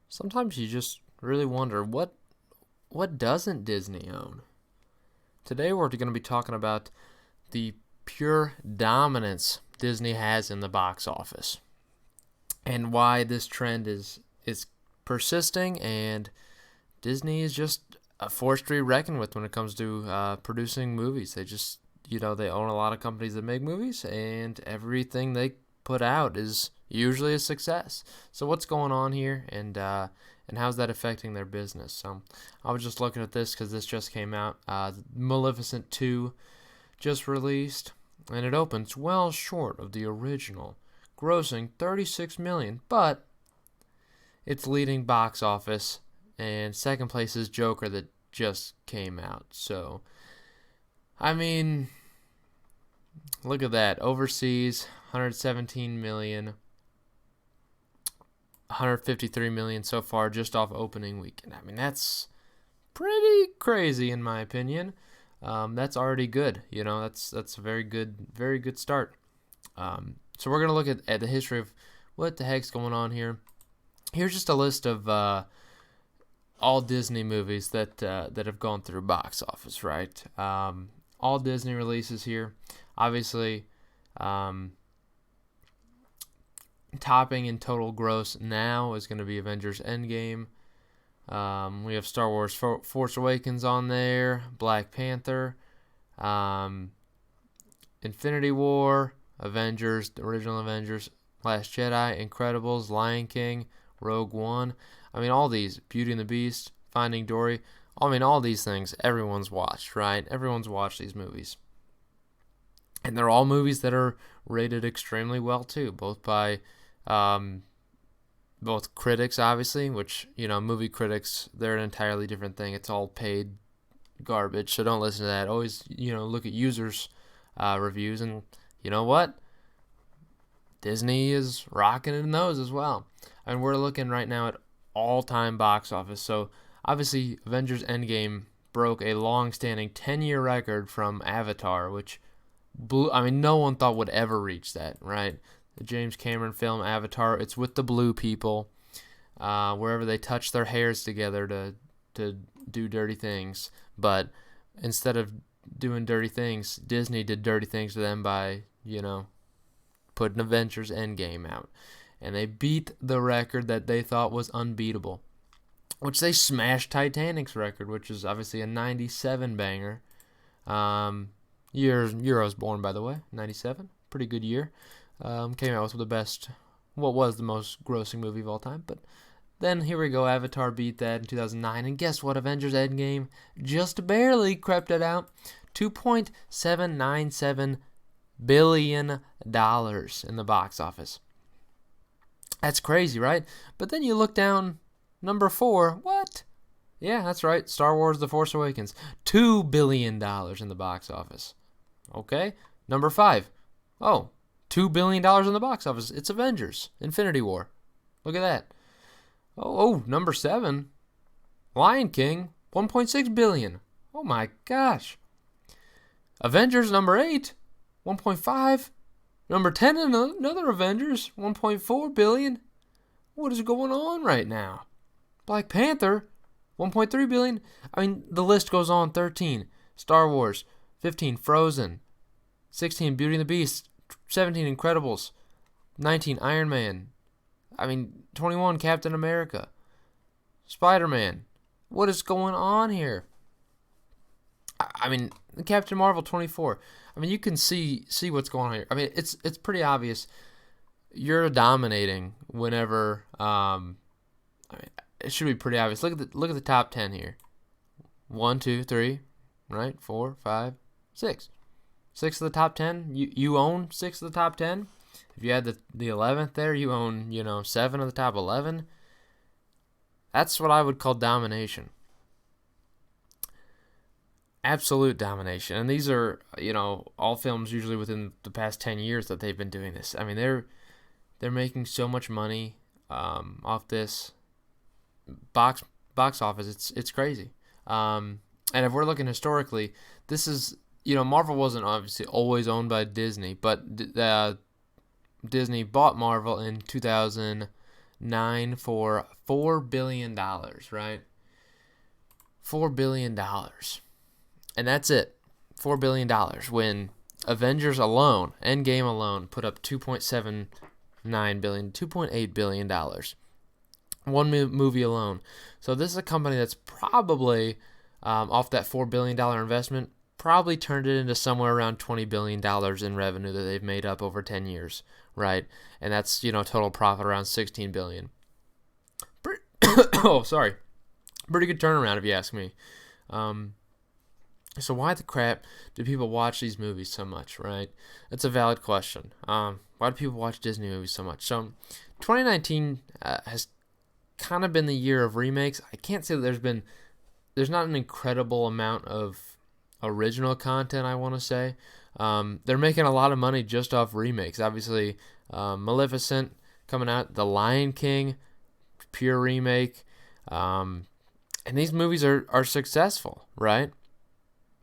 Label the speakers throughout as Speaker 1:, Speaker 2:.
Speaker 1: Sometimes you just really wonder what doesn't Disney own? Today we're going to be talking about the pure dominance Disney has in the box office and why this trend is persisting, and Disney is just a force to be reckoned with when it comes to producing movies. They just, they own a lot of companies that make movies, and everything they put out is usually a success. So what's going on here, and how's that affecting their business? So I was just looking at this because this just came out. Maleficent 2 just released, and it opens well short of the original, grossing $36 million, but its leading box office, and second place is Joker that just came out. So, I mean, look at that. Overseas, 117 million, 153 million so far just off opening weekend. I mean, that's pretty crazy in my opinion. That's already good. That's a very good start. So we're gonna look at the history of what the heck's going on here. Here's just a list of all Disney movies that have gone through box office, right? All Disney releases here. Obviously, topping in total gross now is going to be Avengers Endgame. We have Star Wars Force Awakens on there, Black Panther, Infinity War, Avengers, the original Avengers, Last Jedi, Incredibles, Lion King, Rogue One. I mean, all these, Beauty and the Beast, Finding Dory. I mean, all these things everyone's watched, right? Everyone's watched these movies. And they're all movies that are rated extremely well, too, both by both critics, obviously, which, movie critics, they're an entirely different thing. It's all paid garbage, so don't listen to that. Always, look at users' reviews, and you know what? Disney is rocking in those as well. And we're looking right now at all-time box office. So obviously, Avengers Endgame broke a long-standing 10-year record from Avatar, which blew. I mean, no one thought would ever reach that, right? The James Cameron film Avatar. It's with the blue people, wherever they touch their hairs together to do dirty things. But instead of doing dirty things, Disney did dirty things to them by, putting Avengers Endgame out. And they beat the record that they thought was unbeatable, which they smashed Titanic's record, which is obviously a 97 banger. Year I was born, by the way, 97. Pretty good year. Came out with what was the most grossing movie of all time. But then here we go, Avatar beat that in 2009. And guess what? Avengers Endgame just barely crept it out. $2.797 billion in the box office. That's crazy, right? But then you look down, number 4, what? Yeah, that's right, Star Wars The Force Awakens, $2 billion in the box office. Okay, number 5, oh, $2 billion in the box office, it's Avengers, Infinity War. Look at that. Oh, number 7, Lion King, $1.6 billion. Oh my gosh. Avengers number 8, 1.5. Number 10, another Avengers, 1.4 billion. What is going on right now? Black Panther, 1.3 billion. I mean, the list goes on. 13, Star Wars. 15, Frozen. 16, Beauty and the Beast. 17, Incredibles. 19, Iron Man. 21, Captain America. Spider-Man. What is going on here? Captain Marvel 24. You can see what's going on here. It's pretty obvious. You're dominating whenever. It should be pretty obvious. Look at the top 10 here. 1, 2, 3, right? 4, 5, 6. 6 of the top 10. You own 6 of the top 10. If you had the 11th there, you own 7 of the top 11. That's what I would call domination. Absolute domination. And these are, all films usually within the past 10 years that they've been doing this. They're making so much money off this box office. It's crazy. And if we're looking historically, this is, Marvel wasn't obviously always owned by Disney, but Disney bought Marvel in 2009 for $4 billion, right? $4 billion. And that's it. $4 billion when Avengers alone, Endgame alone, put up $2.79 billion, $2.8 billion. One movie alone. So this is a company that's probably, off that $4 billion investment, probably turned it into somewhere around $20 billion in revenue that they've made up over 10 years, right? And that's, total profit around $16 billion. Oh, sorry. Pretty good turnaround if you ask me. So why the crap do people watch these movies so much, right? That's a valid question. Why do people watch Disney movies so much? So 2019 has kind of been the year of remakes. I can't say that there's not an incredible amount of original content, I want to say. They're making a lot of money just off remakes. Obviously, Maleficent coming out, The Lion King, pure remake. And these movies are successful, right?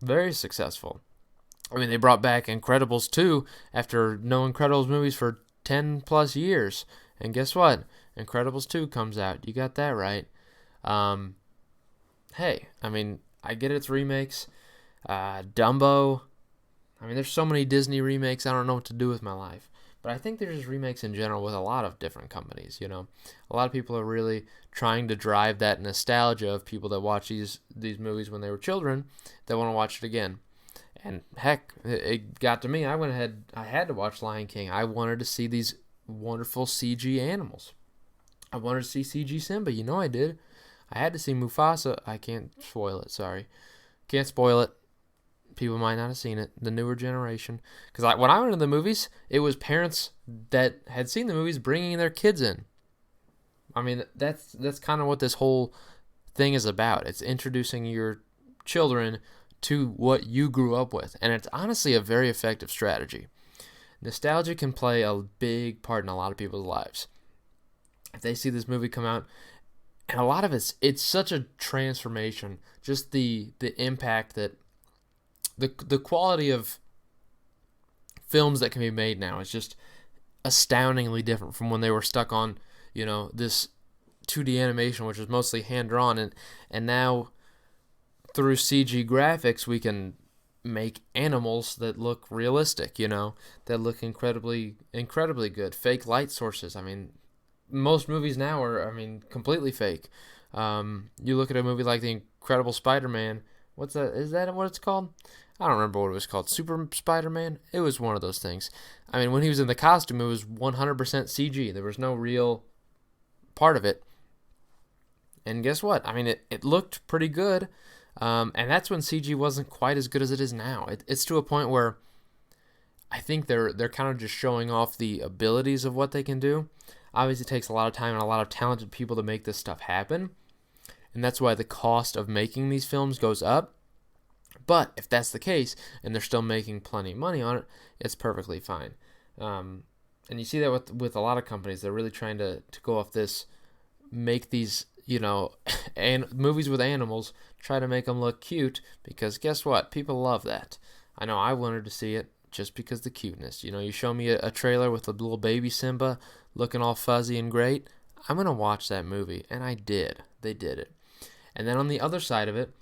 Speaker 1: Very successful. I mean, they brought back Incredibles 2 after no Incredibles movies for 10 plus years. And guess what? Incredibles 2 comes out. You got that right. Hey, I mean, I get it's remakes. Dumbo. I mean, there's so many Disney remakes, I don't know what to do with my life. But I think there's remakes in general with a lot of different companies, A lot of people are really trying to drive that nostalgia of people that watch these movies when they were children that want to watch it again. And heck, it got to me. I had to watch Lion King. I wanted to see these wonderful CG animals. I wanted to see CG Simba. I did. I had to see Mufasa. I can't spoil it, sorry. Can't spoil it. People might not have seen it, the newer generation. Because when I went to the movies, it was parents that had seen the movies bringing their kids in. I mean, that's kind of what this whole thing is about. It's introducing your children to what you grew up with. And it's honestly a very effective strategy. Nostalgia can play a big part in a lot of people's lives. If they see this movie come out, and a lot of it's such a transformation. Just the impact that the quality of films that can be made now is just astoundingly different from when they were stuck on, this 2D animation, which was mostly hand-drawn, and now through CG graphics we can make animals that look realistic, that look incredibly good. Fake light sources. I mean, most movies now are, completely fake. You look at a movie like The Incredible Spider-Man. What's that? Is that what it's called? I don't remember what it was called. Super Spider-Man? It was one of those things. I mean, when he was in the costume, it was 100% CG. There was no real part of it. And guess what? I mean, it looked pretty good. And that's when CG wasn't quite as good as it is now. It's to a point where I think they're kind of just showing off the abilities of what they can do. Obviously, it takes a lot of time and a lot of talented people to make this stuff happen. And that's why the cost of making these films goes up. But if that's the case, and they're still making plenty of money on it, it's perfectly fine. And you see that with a lot of companies. They're really trying to go off this, make these, and movies with animals, try to make them look cute, because guess what? People love that. I know I wanted to see it just because of the cuteness. You show me a trailer with a little baby Simba looking all fuzzy and great, I'm going to watch that movie. And I did. They did it. And then on the other side of it,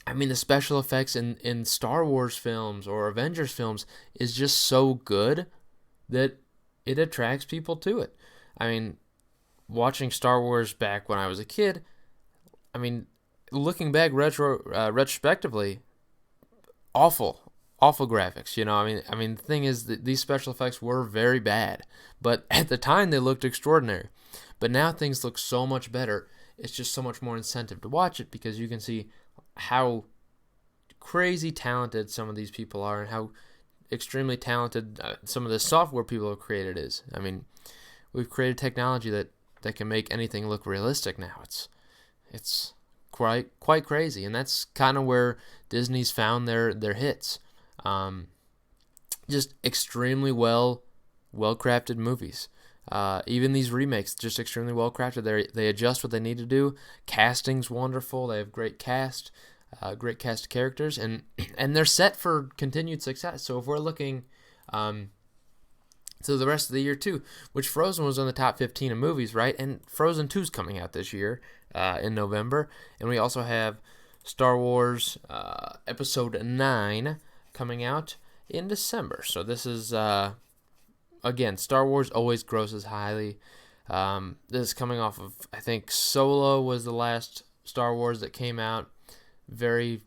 Speaker 1: the special effects in Star Wars films or Avengers films is just so good that it attracts people to it. Watching Star Wars back when I was a kid, looking back retrospectively, awful graphics. The thing is that these special effects were very bad, but at the time they looked extraordinary. But now things look so much better. It's just so much more incentive to watch it because you can see how crazy talented some of these people are and how extremely talented some of the software people have created is. We've created technology that can make anything look realistic now. It's quite crazy, and that's kind of where Disney's found their hits. Just extremely well crafted movies. Even these remakes, just extremely well crafted. They adjust what they need to do. Casting's wonderful. They have great cast of characters, and they're set for continued success. So if we're looking So the rest of the year too, which Frozen was on the top 15 of movies, right? And Frozen 2 is coming out this year in November. And we also have Star Wars Episode 9 coming out in December. So this is, again, Star Wars always grosses highly. This is coming off of, I think Solo was the last Star Wars that came out. Very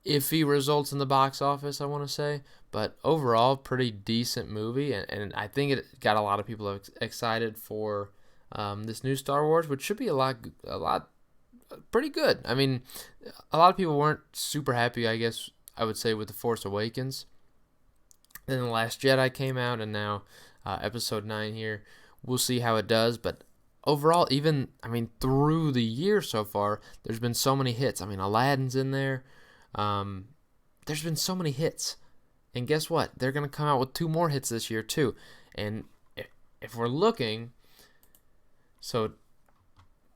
Speaker 1: iffy results in the box office, I want to say, but overall pretty decent movie, and I think it got a lot of people excited for this new Star Wars, which should be a lot pretty good. I mean, a lot of people weren't super happy, I guess I would say, with The Force Awakens. Then The Last Jedi came out, and now Episode 9 here. We'll see how it does, but overall, even, I mean, through the year so far, there's been so many hits. I mean, Aladdin's in there. There's been so many hits. And guess what? They're going to come out with 2 more hits this year, too. And if we're looking, so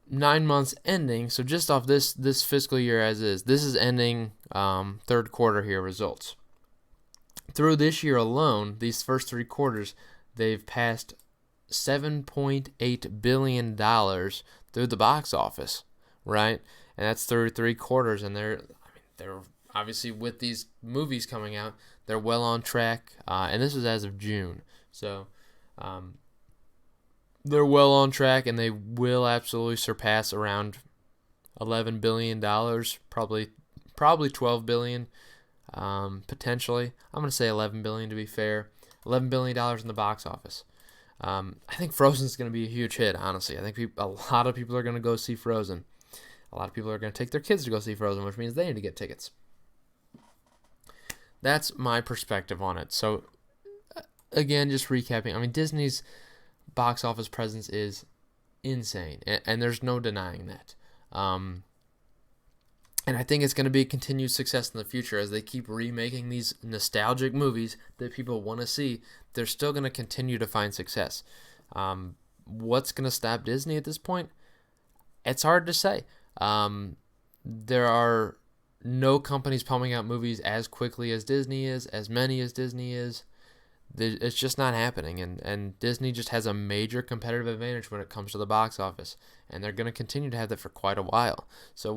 Speaker 1: 9 months ending, so just off this fiscal year as is, this is ending third quarter here results. Through this year alone, these first 3 quarters, they've passed $7.8 billion through the box office, right? And that's through 3 quarters, and they're obviously, with these movies coming out, they're well on track, and this is as of June, so they're well on track, and they will absolutely surpass around $11 billion, probably $12 billion, potentially. I'm going to say $11 billion to be fair. $11 billion in the box office. I think Frozen's going to be a huge hit, honestly. I think a lot of people are going to go see Frozen. A lot of people are going to take their kids to go see Frozen, which means they need to get tickets. That's my perspective on it. So, again, just recapping. I mean, Disney's box office presence is insane, and there's no denying that. And I think it's going to be a continued success in the future as they keep remaking these nostalgic movies that people want to see. They're still going to continue to find success. What's going to stop Disney at this point? It's hard to say. There are no companies pumping out movies as quickly as Disney is, as many as Disney is. It's just not happening, and Disney just has a major competitive advantage when it comes to the box office, and they're going to continue to have that for quite a while. So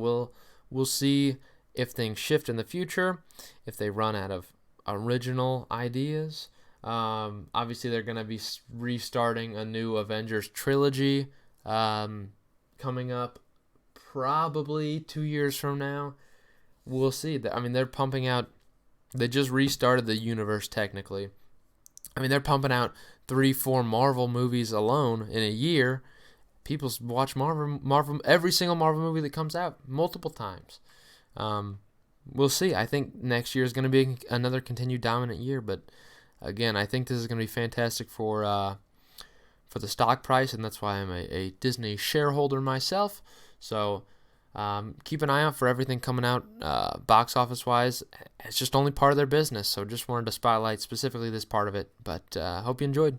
Speaker 1: we'll see if things shift in the future, if they run out of original ideas. Obviously, they're going to be restarting a new Avengers trilogy coming up probably 2 years from now. We'll see. I mean, they're pumping out, they just restarted the universe technically. I mean, they're pumping out 3-4 Marvel movies alone in a year. People watch Marvel, every single Marvel movie that comes out multiple times. We'll see. I think next year is going to be another continued dominant year, but again, I think this is going to be fantastic for the stock price, and that's why I'm a Disney shareholder myself. So keep an eye out for everything coming out box office wise. It's just only part of their business, so just wanted to spotlight specifically this part of it, but hope you enjoyed.